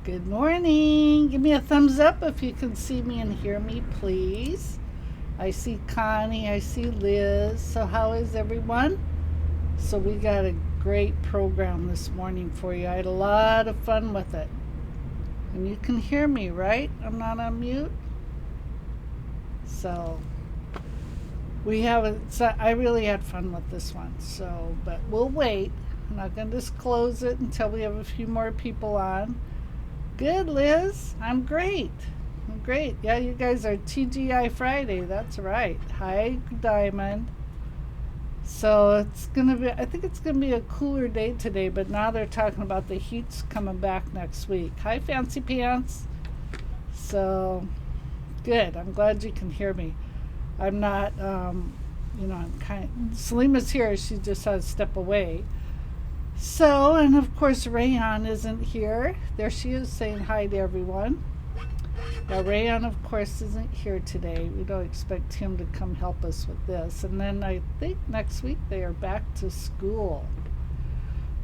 Good morning. Give me a thumbs up if you can see me and hear me, please. I see Connie. I see Liz. So how is everyone? So we got a great program this morning for you. I had a lot of fun with it. And you can hear me, right? I'm not on mute. So I really had fun with this one. So, but we'll wait. I'm not going to disclose it until we have a few more people on. Good, Liz. I'm great. Yeah, you guys are TGI Friday. That's right. Hi, Diamond. So I think it's going to be a cooler day today, but now they're talking about the heat's coming back next week. Hi, Fancy Pants. So, good. I'm glad you can hear me. I'm not, I'm Selima's here. She just has to step away. So, and of course, Rayon isn't here. There she is saying hi to everyone. Now, Rayon, of course, isn't here today. We don't expect him to come help us with this. And then I think next week they are back to school.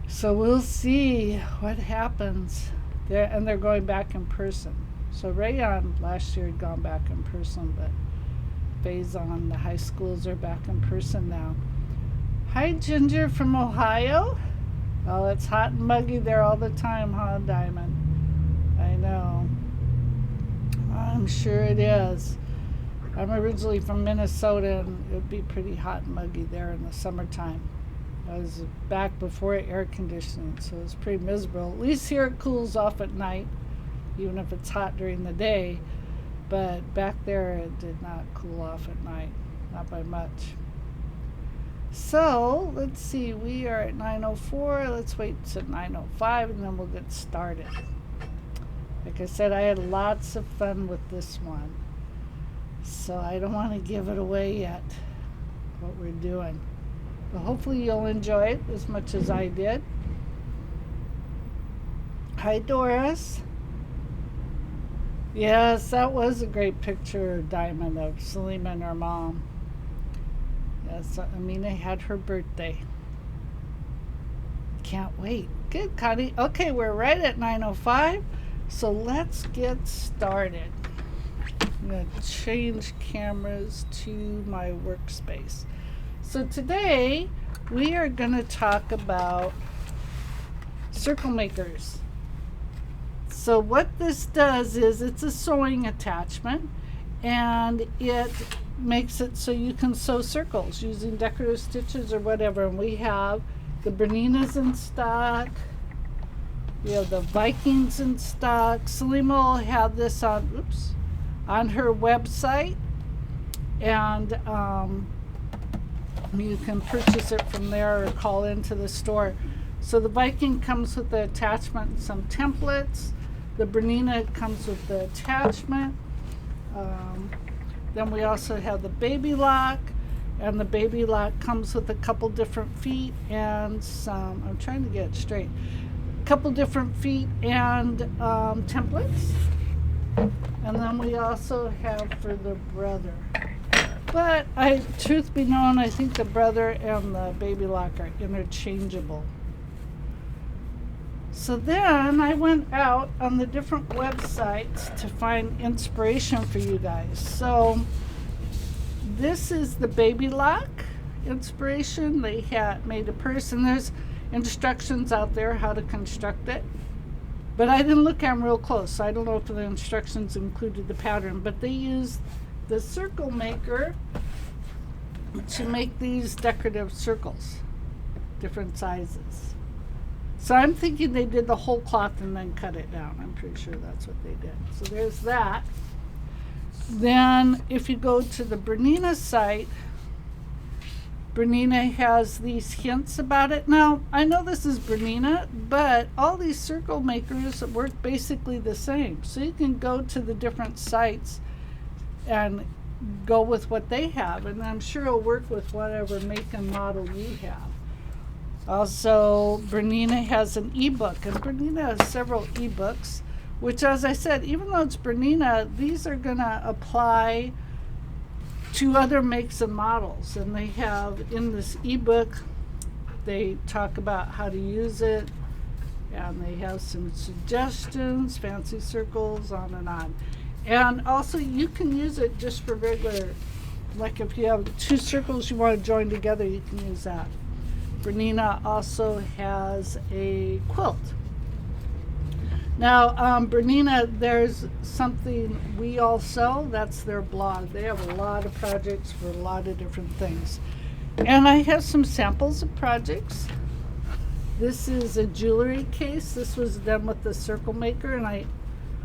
So we'll see what happens. They're going back in person. So Rayon last year had gone back in person, but Faison, the high schools are back in person now. Hi, Ginger from Ohio. Well, it's hot and muggy there all the time, huh, Diamond? I know. I'm sure it is. I'm originally from Minnesota, and it would be pretty hot and muggy there in the summertime. I was back before air conditioning, so it was pretty miserable. At least here it cools off at night, even if it's hot during the day. But back there, it did not cool off at night, not by much. So, let's see, we are at 9:04. Let's wait to 9:05 and then we'll get started. Like I said, I had lots of fun with this one. So, I don't want to give it away yet, what we're doing. But hopefully you'll enjoy it as much as I did. Hi, Doris. Yes, that was a great picture, Diamond, of Selima and her mom. Yes, Amina had her birthday. Can't wait. Good, Connie. Okay, we're right at 9:05, so let's get started. I'm going to change cameras to my workspace. So today, we are going to talk about circle makers. So what this does is it's a sewing attachment, and it makes it so you can sew circles using decorative stitches or whatever. And we have the Berninas in stock. We have the Vikings in stock. Selima will have this on her website, and you can purchase it from there or call into the store. So the Viking comes with the attachment and some templates. The Bernina comes with the attachment. Then we also have the baby lock, and the baby lock comes with a couple different feet and some, I'm trying to get it straight, a couple different feet and templates. And then we also have for the brother. But truth be known, I think the brother and the baby lock are interchangeable. So then I went out on the different websites to find inspiration for you guys. So this is the baby lock inspiration. They had made a purse, and there's instructions out there how to construct it. But I didn't look at them real close, so I don't know if the instructions included the pattern. But they used the circle maker to make these decorative circles, different sizes. So I'm thinking they did the whole cloth and then cut it down. I'm pretty sure that's what they did. So there's that. Then if you go to the Bernina site, Bernina has these hints about it. Now, I know this is Bernina, but all these circle makers work basically the same. So you can go to the different sites and go with what they have, and I'm sure it'll work with whatever make and model you have. Also, Bernina has an ebook, and Bernina has several ebooks, which, as I said, even though it's Bernina, these are going to apply to other makes and models. And they have in this ebook, they talk about how to use it, And they have some suggestions, fancy circles, on and on. And also you can use it just for regular, like if you have two circles you want to join together, you can use that. Bernina also has a quilt. Now, Bernina, there's something we all sew. That's their blog. They have a lot of projects for a lot of different things. And I have some samples of projects. This is a jewelry case. This was done with the circle maker, and I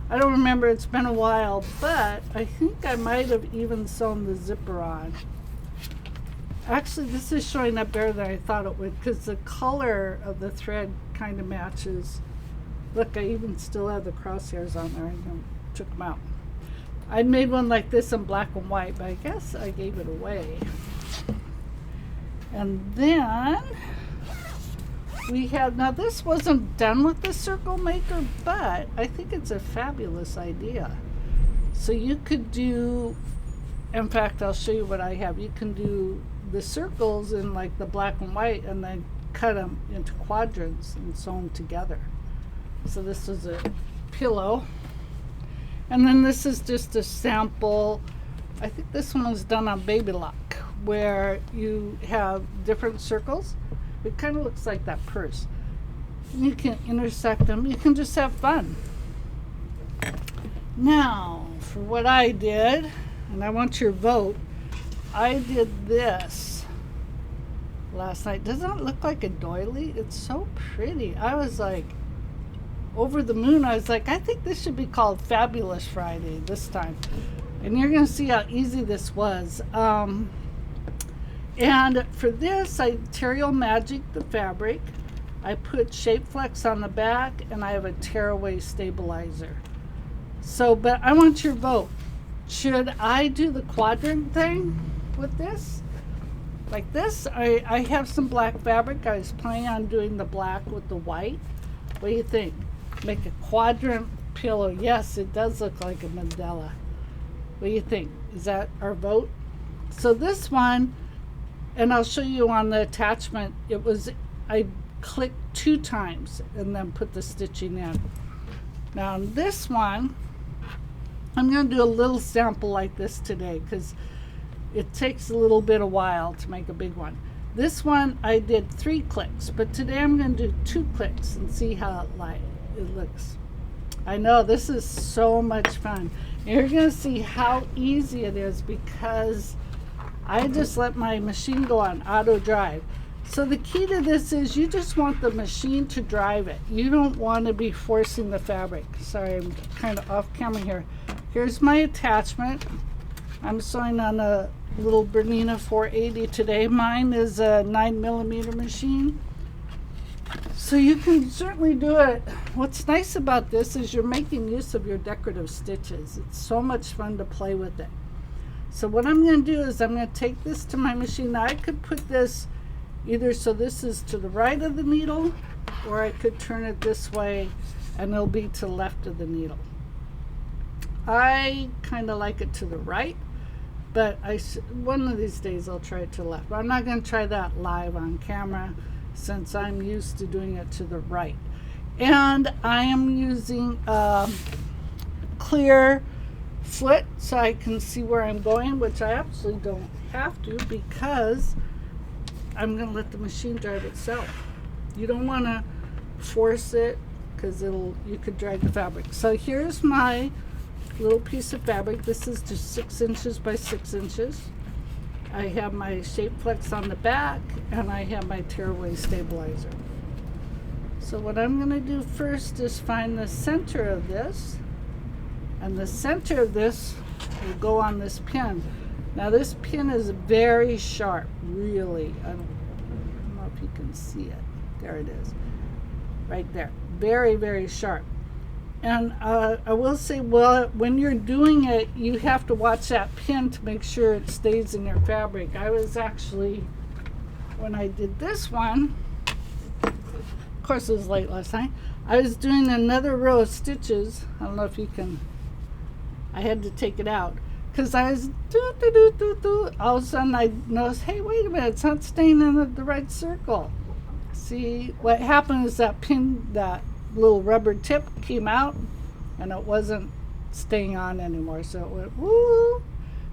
don't remember, it's been a while, but I think I might have even sewn the zipper on. Actually, this is showing up better than I thought it would because the color of the thread kind of matches. Look, I even still have the crosshairs on there. I took them out. I made one like this in black and white, but I guess I gave it away. And then we had, now this wasn't done with the circle maker, but I think it's a fabulous idea. So you could do, in fact, I'll show you what I have. You can do the circles in like the black and white and then cut them into quadrants and sew them together. So this is a pillow. And then this is just a sample. I think this one was done on baby lock, where you have different circles. It kind of looks like that purse. And you can intersect them. You can just have fun. Now, for what I did, and I want your vote, I did this last night. Doesn't it look like a doily? It's so pretty. I was like over the moon. I was like, I think this should be called Fabulous Friday this time. And you're going to see how easy this was. And for this, I Terrio Magic the fabric. I put Shape Flex on the back, and I have a tearaway stabilizer. So, but I want your vote. Should I do the quadrant thing with this? Like this? I have some black fabric. I was planning on doing the black with the white. What do you think? Make a quadrant pillow. Yes, it does look like a mandala. What do you think? Is that our vote? So this one, and I'll show you on the attachment, it was, I clicked 2 times and then put the stitching in. Now on this one, I'm going to do a little sample like this today because it takes a little bit of while to make a big one. This one I did 3 clicks, but today I'm going to do 2 clicks and see how it looks. I know this is so much fun. You're going to see how easy it is because I just let my machine go on auto drive. So the key to this is you just want the machine to drive it. You don't want to be forcing the fabric. Sorry, I'm kind of off camera here. Here's my attachment. I'm sewing on a little Bernina 480 today. Mine is a 9mm machine. So you can certainly do it. What's nice about this is you're making use of your decorative stitches. It's so much fun to play with it. So what I'm going to do is I'm going to take this to my machine. Now I could put this either so this is to the right of the needle, or I could turn it this way and it'll be to the left of the needle. I kind of like it to the right, but one of these days I'll try it to the left. But I'm not going to try that live on camera since I'm used to doing it to the right. And I am using clear foot so I can see where I'm going, which I absolutely don't have to because I'm going to let the machine drive itself. You don't want to force it because you could drag the fabric. So here's my little piece of fabric. This is just 6 inches by 6 inches. I have my Shape Flex on the back and I have my tearaway stabilizer. So what I'm going to do first is find the center of this, and the center of this will go on this pin. Now this pin is very sharp, really. I don't know if you can see it. There it is, right there. Very, very sharp. And I will say, well, when you're doing it, you have to watch that pin to make sure it stays in your fabric. I was actually, when I did this one, of course it was late last night, I was doing another row of stitches. I don't know if you can, I had to take it out because I was all of a sudden I noticed, hey, wait a minute, it's not staying in the right circle. See, what happened is that pin, that little rubber tip came out and it wasn't staying on anymore. So it went woo.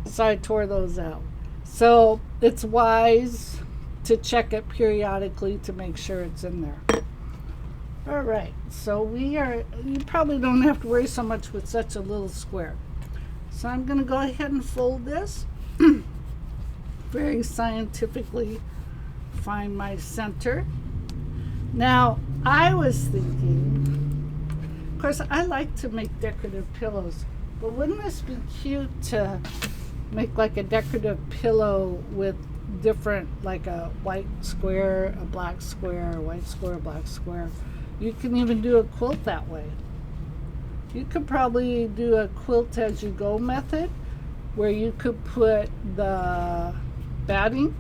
So I tore those out. So it's wise to check it periodically to make sure it's in there. All right, so you probably don't have to worry so much with such a little square. So I'm going to go ahead and fold this. Very scientifically find my center. Now, I was thinking, of course, I like to make decorative pillows, but wouldn't this be cute to make like a decorative pillow with different, like a white square, a black square, a white square, a black square. You can even do a quilt that way. You could probably do a quilt as you go method where you could put the batting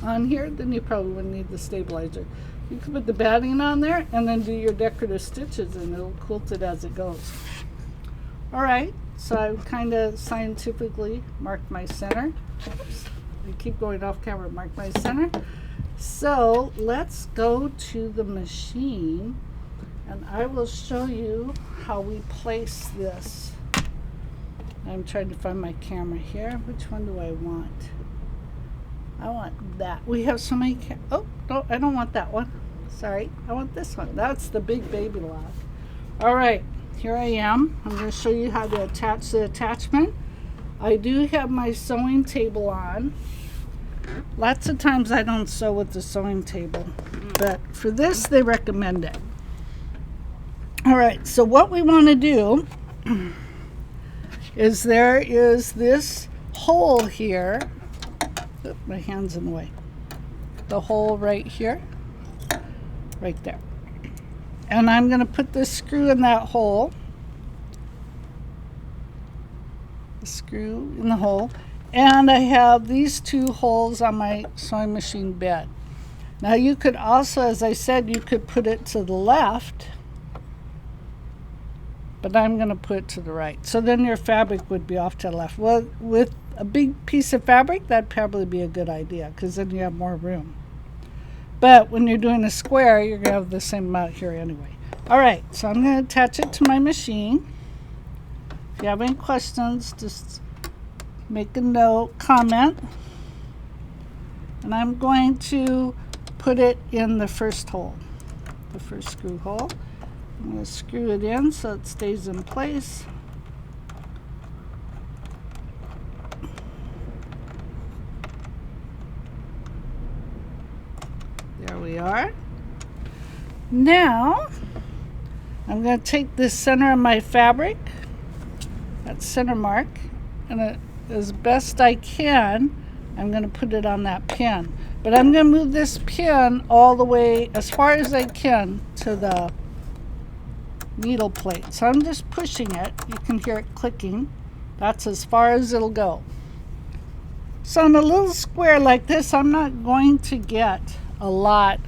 on here. Then you probably wouldn't need the stabilizer. You could put the batting on there and then do your decorative stitches and it'll quilt it as it goes. All right, so I kind of scientifically marked my center. Oops, I keep going off camera, mark my center. So let's go to the machine and I will show you how we place this. I'm trying to find my camera here. Which one do I want? I want that. We have so many oh, no, I don't want that one. Sorry, I want this one. That's the big baby lot. All right, here I am. I'm going to show you how to attach the attachment. I do have my sewing table on. Lots of times I don't sew with the sewing table, but for this they recommend it. All right, so what we want to do is there is this hole here. Oh, my hand's in the way. The hole right here, right there. And I'm going to put this screw in that hole. The screw in the hole. And I have these two holes on my sewing machine bed. Now you could also, as I said, you could put it to the left, but I'm going to put it to the right. So then your fabric would be off to the left. Well, with a big piece of fabric, that'd probably be a good idea because then you have more room. But when you're doing a square, you're going to have the same amount here anyway. All right, so I'm going to attach it to my machine. If you have any questions, just make a note, comment, and I'm going to put it in the first hole, the first screw hole. I'm going to screw it in so it stays in place. There we are. Now I'm going to take the center of my fabric, that center mark, and as best I can, I'm going to put it on that pin. But I'm going to move this pin all the way as far as I can to the needle plate. So I'm just pushing it. You can hear it clicking. That's as far as it'll go. So on a little square like this, I'm not going to get a lot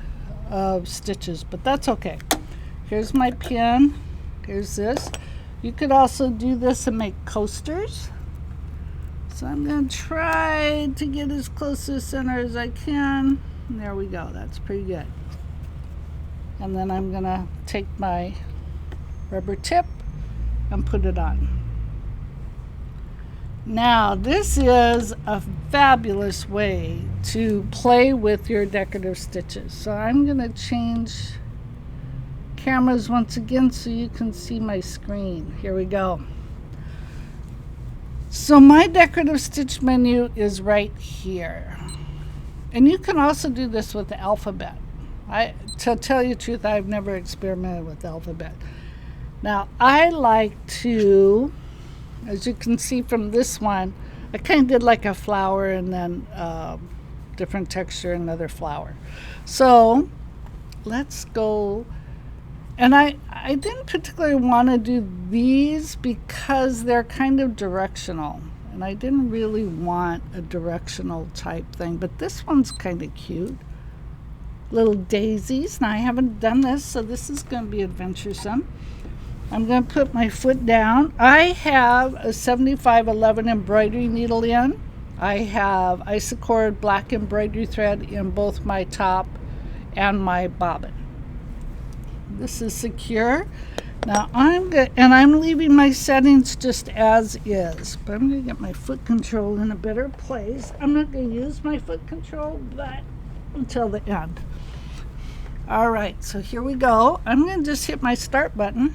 of stitches, but that's okay. Here's my pin. Here's this. You could also do this and make coasters. So I'm going to try to get as close to the center as I can. And there we go. That's pretty good. And then I'm going to take my rubber tip and put it on. Now, this is a fabulous way to play with your decorative stitches. So I'm going to change cameras once again so you can see my screen. Here we go. So my decorative stitch menu is right here. And you can also do this with the alphabet. To tell you the truth, I've never experimented with the alphabet. Now, I like to, as you can see from this one, I kind of did like a flower and then different texture, another flower. So let's go. And I didn't particularly want to do these because they're kind of directional. And I didn't really want a directional type thing. But this one's kind of cute. Little daisies. Now I haven't done this, so this is going to be adventuresome. I'm going to put my foot down. I have a 7511 embroidery needle in. I have Isacord black embroidery thread in both my top and my bobbin. This is secure. Now I'm good, and I'm leaving my settings just as is, but I'm going to get my foot control in a better place. I'm not going to use my foot control, but until the end. All right, so here we go. I'm going to just hit my start button.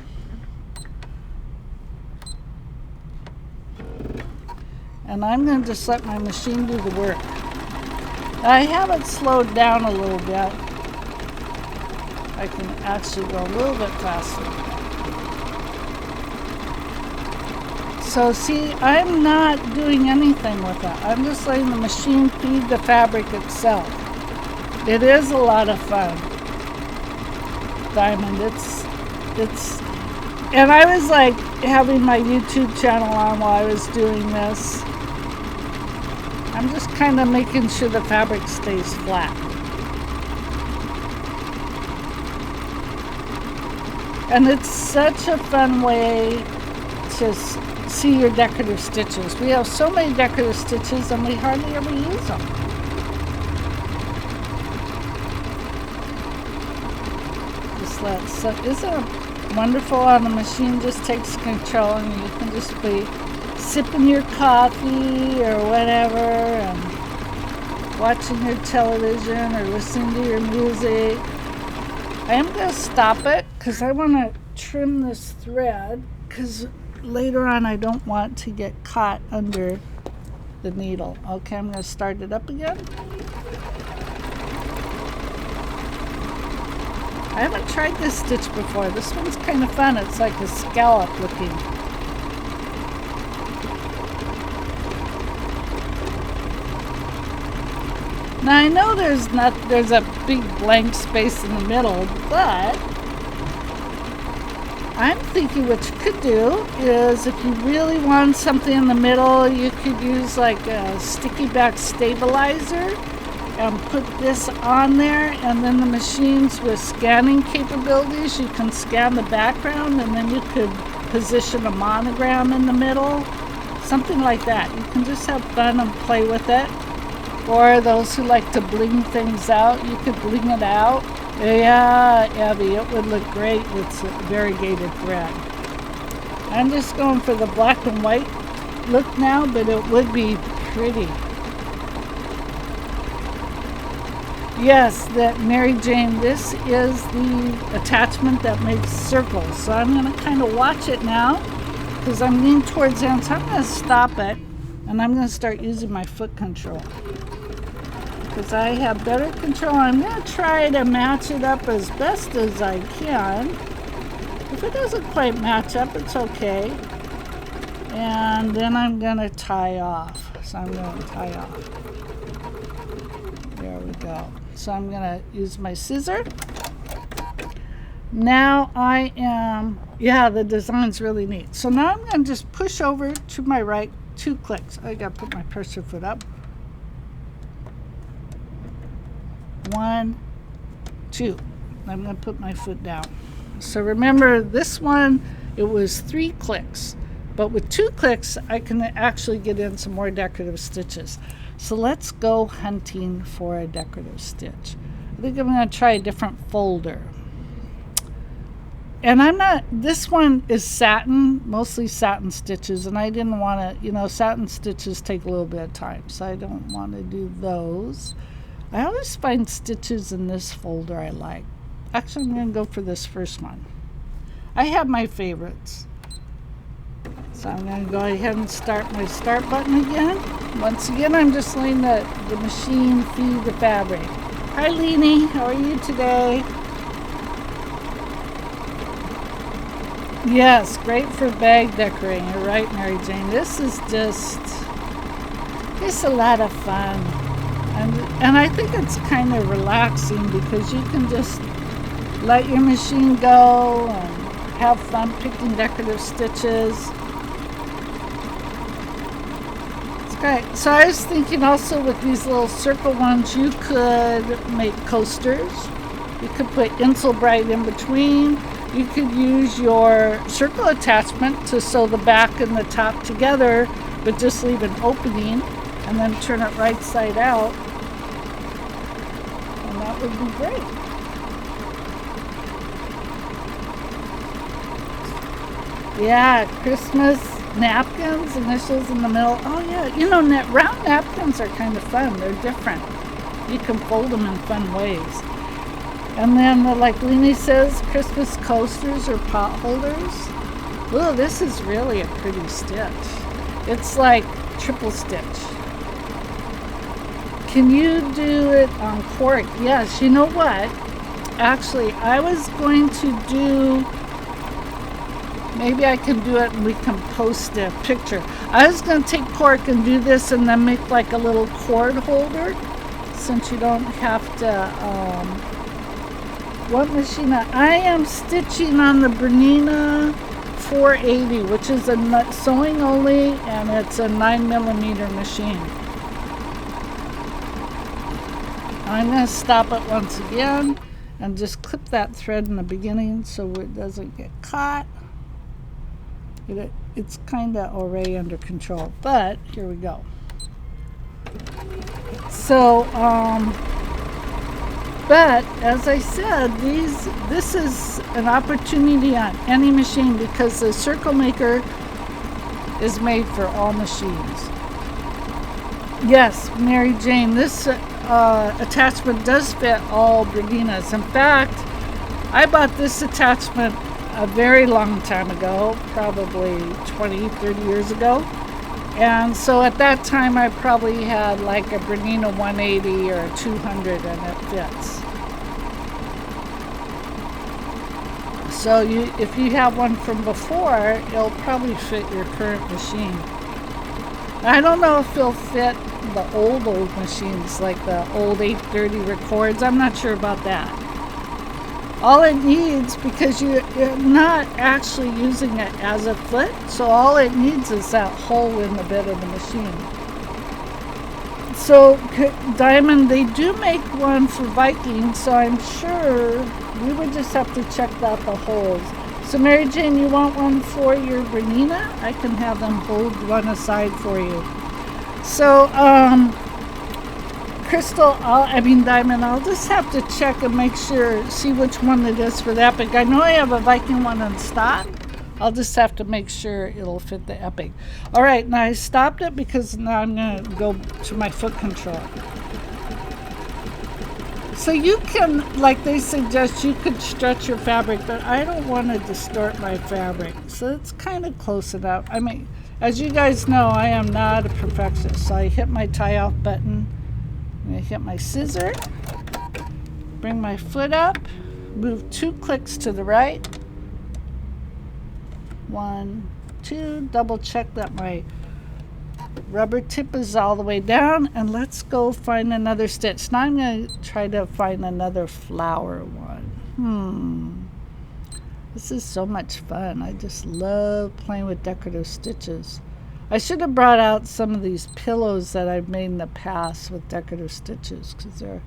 And I'm going to just let my machine do the work. I have it slowed down a little bit. I can actually go a little bit faster. So see, I'm not doing anything with it. I'm just letting the machine feed the fabric itself. It is a lot of fun. Diamond, and I was like having my YouTube channel on while I was doing this. I'm just kind of making sure the fabric stays flat. And it's such a fun way to see your decorative stitches. We have so many decorative stitches and we hardly ever use them. So isn't it wonderful how the machine just takes control and you can just be sipping your coffee or whatever and watching your television or listening to your music. I am going to stop it because I want to trim this thread because later on I don't want to get caught under the needle. Okay, I'm going to start it up again. I haven't tried this stitch before. This one's kind of fun. It's like a scallop looking. Now I know there's a big blank space in the middle, but I'm thinking what you could do is if you really want something in the middle, you could use like a sticky back stabilizer and put this on there, and then the machines with scanning capabilities, you can scan the background and then you could position a monogram in the middle, something like that. You can just have fun and play with it. Or those who like to bling things out, you could bling it out. Yeah, Abby, it would look great with variegated thread. I'm just going for the black and white look now, but it would be pretty. Yes, that Mary Jane, this is the attachment that makes circles. So I'm going to kind of watch it now because I'm leaning towards the end. So I'm going to stop it and I'm going to start using my foot control because I have better control. I'm going to try to match it up as best as I can. If it doesn't quite match up, it's okay. And then I'm going to tie off. So I'm going to tie off. There we go. So I'm going to use my scissor. Now I am, the design's really neat. So now I'm going to just push over to my right 2 clicks. I got to put my pressure foot up. 1, 2. I'm going to put my foot down. So remember this one, it was 3 clicks. But with 2 clicks, I can actually get in some more decorative stitches. So let's go hunting for a decorative stitch. I think I'm going to try a different folder. And this one is satin, mostly satin stitches, and I didn't want to, satin stitches take a little bit of time, so I don't want to do those. I always find stitches in this folder I like. Actually, I'm going to go for this first one. I have my favorites. So I'm going to go ahead and start my start button again. Once again, I'm just letting the machine feed the fabric. Hi, Leanie. How are you today? Yes, great for bag decorating. You're right, Mary Jane. This is just a lot of fun. And I think it's kind of relaxing because you can just let your machine go and have fun picking decorative stitches. Right, so I was thinking also with these little circle ones, you could make coasters. You could put Insulbrite in between. You could use your circle attachment to sew the back and the top together, but just leave an opening and then turn it right side out. And that would be great. Yeah, Christmas napkins, initials in the middle. Oh yeah, you know, round napkins are kind of fun. They're different. You can fold them in fun ways. And then, like Lynn says, Christmas coasters or pot holders. Ooh, this is really a pretty stitch. It's like triple stitch. Can you do it on cork? Yes, you know what? Actually, I was going to do, maybe I can do it and we can post a picture. I was going to take cork and do this and then make like a little cord holder, since you don't have to, what machine? I am stitching on the Bernina 480, which is a sewing only, and it's a 9mm machine. I'm going to stop it once again and just clip that thread in the beginning so it doesn't get caught. It's kind of already under control, but here we go. So, but as I said, this is an opportunity on any machine because the circle maker is made for all machines. Yes, Mary Jane, this attachment does fit all Berninas. In fact, I bought this attachment a very long time ago, probably 20, 30 years ago. And so at that time I probably had like a Bernina 180 or a 200 and it fits. So if you have one from before, it'll probably fit your current machine. I don't know if it'll fit the old machines, like the old 830 records. I'm not sure about that. All it needs, because you're not actually using it as a foot, so all it needs is that hole in the bed of the machine. So Diamond, they do make one for Viking, so I'm sure we would just have to check out the holes. So Mary Jane, you want one for your Bernina? I can have them hold one aside for you. So, Crystal, Diamond, I'll just have to check and make sure, see which one it is for the Epic. I know I have a Viking one in stock. I'll just have to make sure it'll fit the Epic. All right, now I stopped it because now I'm going to go to my foot control. So you can, like they suggest, you could stretch your fabric, but I don't want to distort my fabric. So it's kind of close enough. I mean, as you guys know, I am not a perfectionist. So I hit my tie off button. I'm going to hit my scissor, bring my foot up, move 2 clicks to the right. 1, 2, double check that my rubber tip is all the way down, and let's go find another stitch. Now I'm going to try to find another flower one. This is so much fun. I just love playing with decorative stitches. I should have brought out some of these pillows that I've made in the past with decorative stitches because they're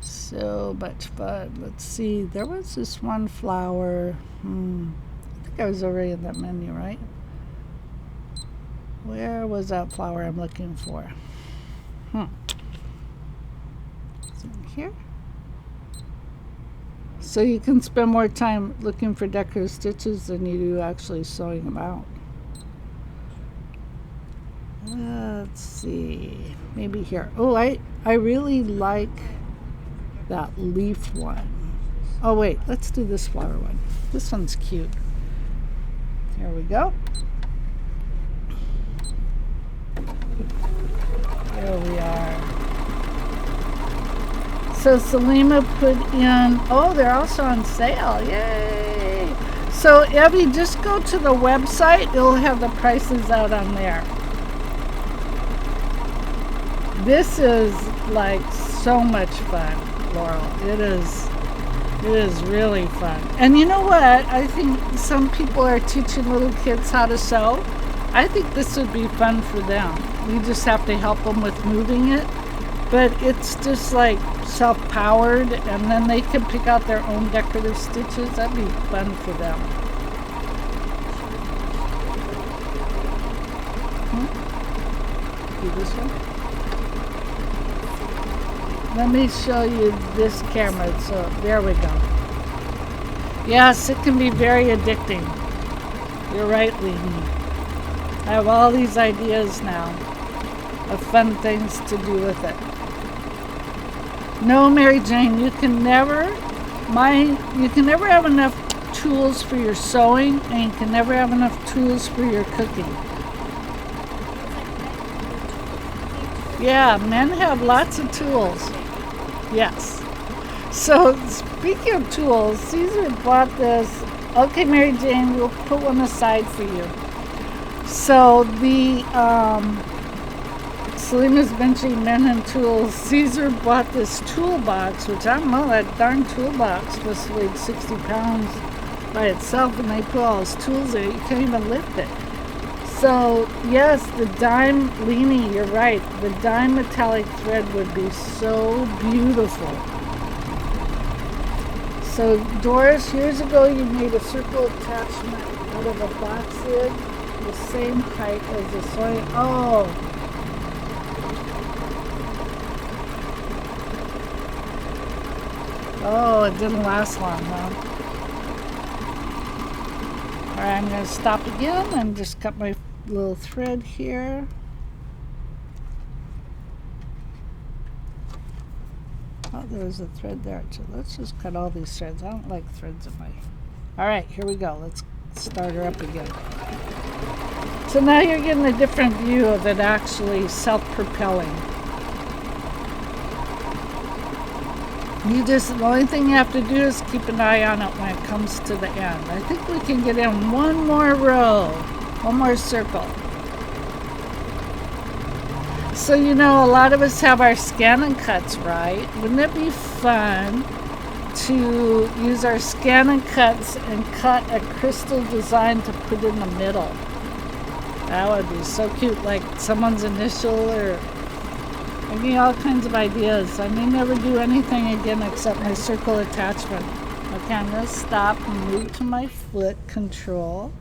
so much fun. Let's see. There was this one flower. I think I was already in that menu, right? Where was that flower I'm looking for? Is it here? So you can spend more time looking for decorative stitches than you do actually sewing them out. Let's see. Maybe here. Oh, I really like that leaf one. Oh, wait. Let's do this flower one. This one's cute. Here we go. There we are. So Selima put in, oh, they're also on sale. Yay! So Evie, just go to the website. It'll have the prices out on there. This is like so much fun, Laurel. It is really fun. And you know what? I think some people are teaching little kids how to sew. I think this would be fun for them. We just have to help them with moving it. But it's just like self-powered, and then they can pick out their own decorative stitches. That'd be fun for them. Do this one. Let me show you this camera. So there we go. Yes, it can be very addicting. You're right, Lynn. I have all these ideas now of fun things to do with it. No, Mary Jane, you can never have enough tools for your sewing, and you can never have enough tools for your cooking. Yeah, men have lots of tools. Yes. So, speaking of tools, Caesar bought this. Okay, Mary Jane, we'll put one aside for you. So, the Selena's mentioning men and tools. Caesar bought this toolbox, which I don't know, that darn toolbox must have weighed 60 pounds by itself, and they put all his tools in it. You can't even lift it. So, yes, the dime, Leanie, you're right. The dime metallic thread would be so beautiful. So, Doris, years ago you made a circle attachment out of a box lid the same height as the sewing. Oh. Oh, it didn't last long, huh? Alright, I'm going to stop again and just cut my little thread here. Oh, there's a thread there too. Let's just cut all these threads. I don't like threads in my... Alright, here we go. Let's start her up again. So now you're getting a different view of it actually self-propelling. The only thing you have to do is keep an eye on it when it comes to the end. I think we can get in one more row, one more circle. So, you know, a lot of us have our scan and cuts, right? Wouldn't it be fun to use our scan and cuts and cut a crystal design to put in the middle? That would be so cute, like someone's initial, or I mean, all kinds of ideas. I may never do anything again except my circle attachment. Okay, I'm going to stop and move to my foot control.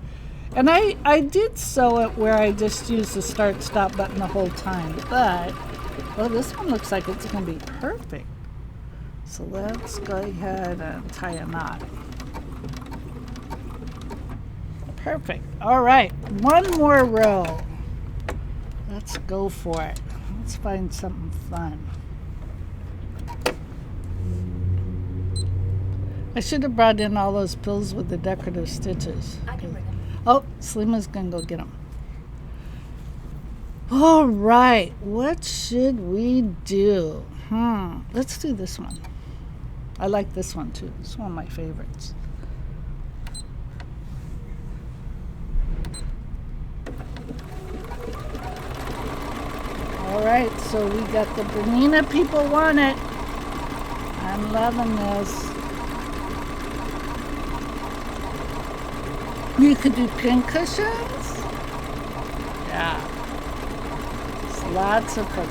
And I did sew it where I just used the start stop button the whole time. But, well, this one looks like it's going to be perfect. So let's go ahead and tie a knot. Perfect. All right, one more row. Let's go for it. Let's find something fun. I should have brought in all those pills with the decorative stitches. I can bring them. Oh, Slima's gonna go get them. All right, what should we do? Let's do this one. I like this one too. It's one of my favorites. All right, so we got the Bernina people want it. I'm loving this. You could do pin cushions. Yeah. It's lots of fun.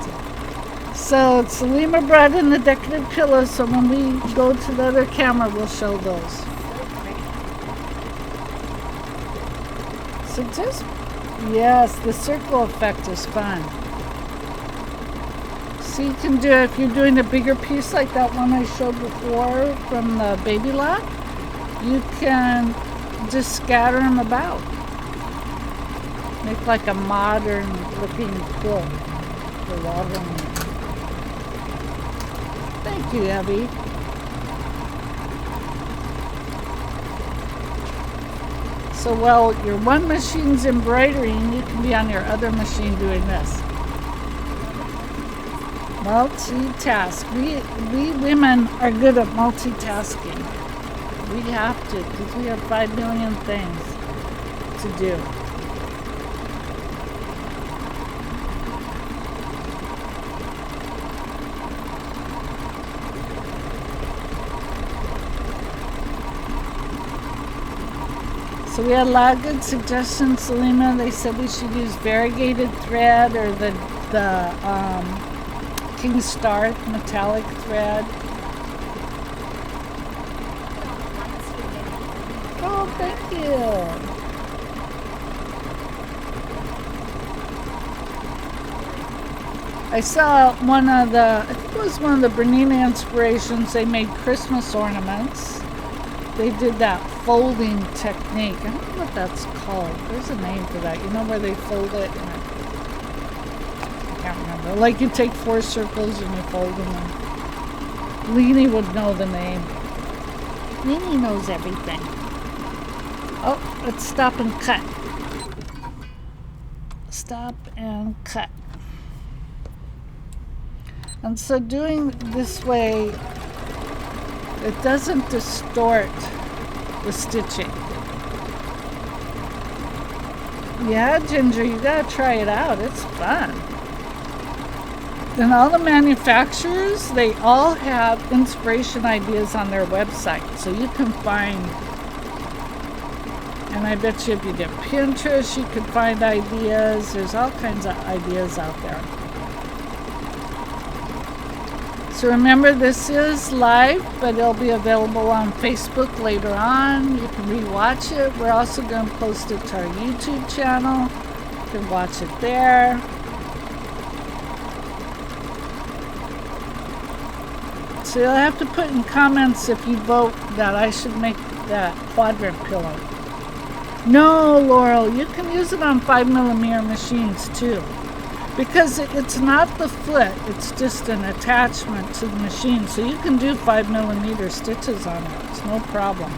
So Salima brought in the decorative pillows, so when we go to the other camera, we'll show those. So just, yes, the circle effect is fun. So you can do, if you're doing a bigger piece like that one I showed before from the baby lock, you can just scatter them about. Make like a modern looking quilt for watering. Thank you, Abby. So while your one machine's embroidering, you can be on your other machine doing this. Multitask. We women are good at multitasking. We have to, because we have 5 million things to do. So we had a lot of good suggestions, Selena. They said we should use variegated thread or the King Star metallic thread. Oh, thank you. I saw one of the, I think it was one of the Bernina inspirations. They made Christmas ornaments. They did that folding technique. I don't know what that's called. There's a name for that. You know where they fold it? And I can't remember. Like you take 4 circles and you fold them. And Leanie would know the name. Leanie knows everything. Oh, let's stop and cut. Stop and cut. And so doing this way, it doesn't distort the stitching. Yeah, Ginger, you gotta try it out. It's fun. And all the manufacturers, they all have inspiration ideas on their website. So you can find, and I bet you if you get Pinterest, you can find ideas. There's all kinds of ideas out there. So remember, this is live, but it'll be available on Facebook later on. You can rewatch it. We're also going to post it to our YouTube channel. You can watch it there. So you'll have to put in comments if you vote that I should make that quadrant pillow. No, Laurel, you can use it on 5mm machines too. Because it's not the foot, it's just an attachment to the machine. So you can do 5mm stitches on it. It's no problem.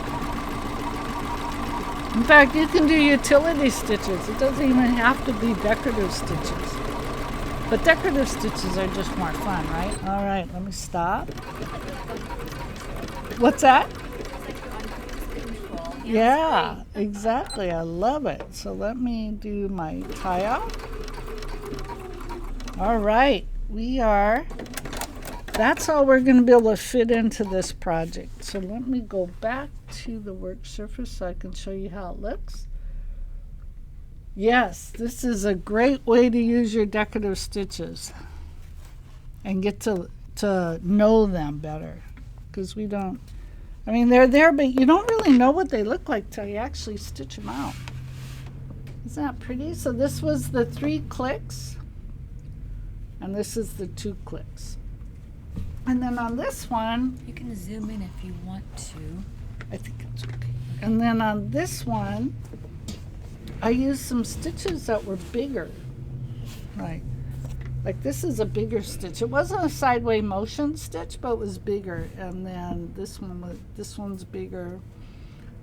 In fact, you can do utility stitches. It doesn't even have to be decorative stitches. But decorative stitches are just more fun, right? All right, let me stop. What's that? Yeah, exactly. I love it. So let me do my tie off. All right, that's all we're going to be able to fit into this project. So let me go back to the work surface so I can show you how it looks. Yes, this is a great way to use your decorative stitches and get to know them better, because we don't, I mean, they're there, but you don't really know what they look like till you actually stitch them out. Isn't that pretty? So this was the 3 clicks. And this is the 2 clicks. And then on this one, you can zoom in if you want to. I think it's okay. And then on this one, I used some stitches that were bigger. Right. Like this is a bigger stitch. It wasn't a sideways motion stitch, but it was bigger. And then this one's bigger.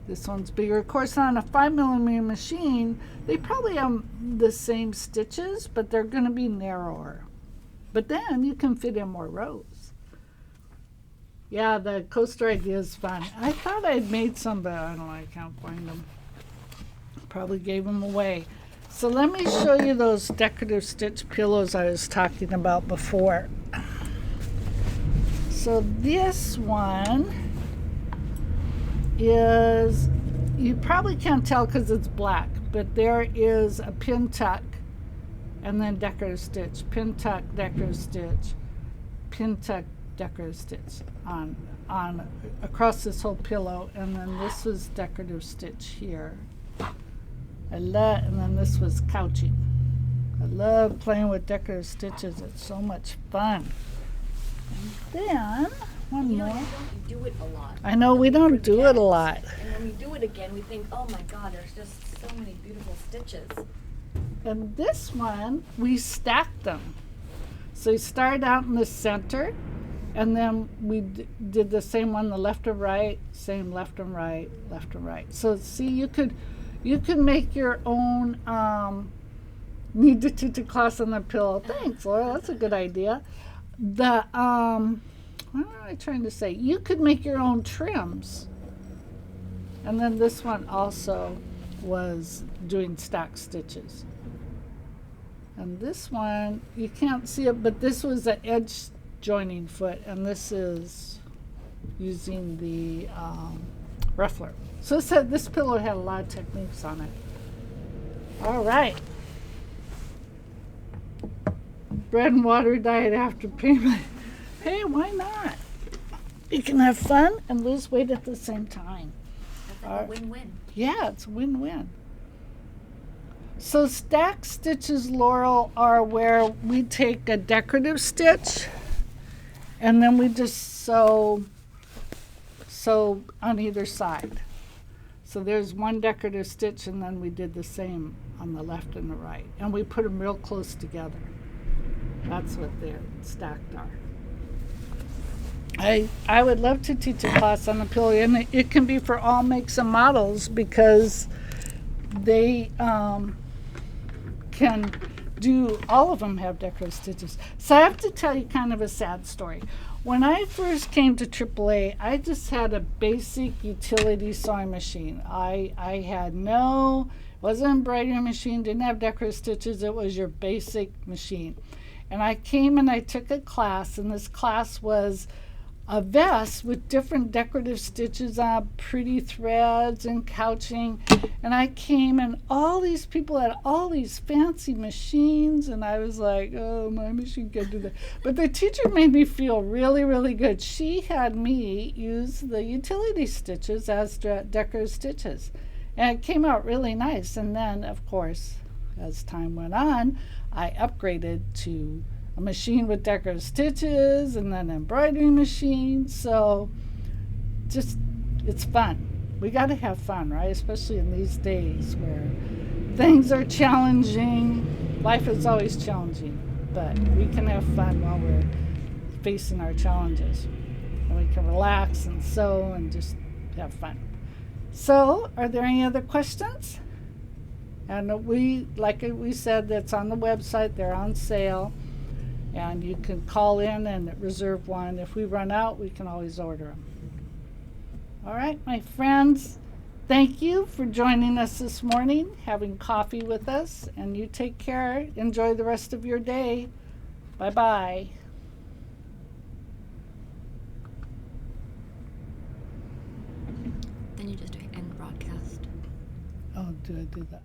This one's bigger. Of course, on a 5mm machine, they probably have the same stitches, but they're going to be narrower. But then you can fit in more rows. Yeah, the coaster idea is fun. I thought I'd made some, but I don't know, I can't find them. Probably gave them away. So let me show you those decorative stitch pillows I was talking about before. So this one is, you probably can't tell because it's black, but there is a pin tuck and then decorative stitch, pin tuck, decorative stitch, pin tuck, decorative stitch on across this whole pillow, and then this was decorative stitch here. And then this was couching. I love playing with decorative stitches. It's so much fun. And then one more. You do it a lot. I know we don't do it a lot. And when we do it again, we think, oh my God, there's just so many beautiful stitches. And this one, we stacked them. So you started out in the center, and then we did the same one, the left and right, same left and right, left and right. So see, you could make your own knee to cloth on the pillow. Thanks, Laura. That's a good idea. What am I trying to say? You could make your own trims. And then this one also was doing stack stitches. And this one, you can't see it, but this was the edge joining foot, and this is using the ruffler. So this pillow had a lot of techniques on it. All right. Bread and water diet after payment. Hey, why not? You can have fun and lose weight at the same time. That's like a win-win. Yeah, it's a win-win. So stack stitches, Laurel, are where we take a decorative stitch and then we just sew on either side. So there's one decorative stitch, and then we did the same on the left and the right. And we put them real close together. That's what they're stacked are. I would love to teach a class on the pillow, and it can be for all makes and models because they can do, all of them have decorative stitches. So I have to tell you kind of a sad story. When I first came to AAA, I just had a basic utility sewing machine. I had wasn't an embroidery machine, didn't have decorative stitches, it was your basic machine. And I came and I took a class, and this class was a vest with different decorative stitches on, pretty threads and couching. And I came, and all these people had all these fancy machines, and I was like, oh, my machine can't do that. But the teacher made me feel really, really good. She had me use the utility stitches as decorative stitches, and it came out really nice. And then, of course, as time went on, I upgraded to a machine with decorative stitches, and then an embroidery machine. So just, it's fun. We got to have fun, right? Especially in these days where things are challenging. Life is always challenging, but we can have fun while we're facing our challenges. And we can relax and sew and just have fun. So, are there any other questions? And like we said, that's on the website. They're on sale. And you can call in and reserve one. If we run out, we can always order them. All right, my friends, thank you for joining us this morning, having coffee with us. And you take care. Enjoy the rest of your day. Bye-bye. Then you just do end broadcast. Oh, do I do that?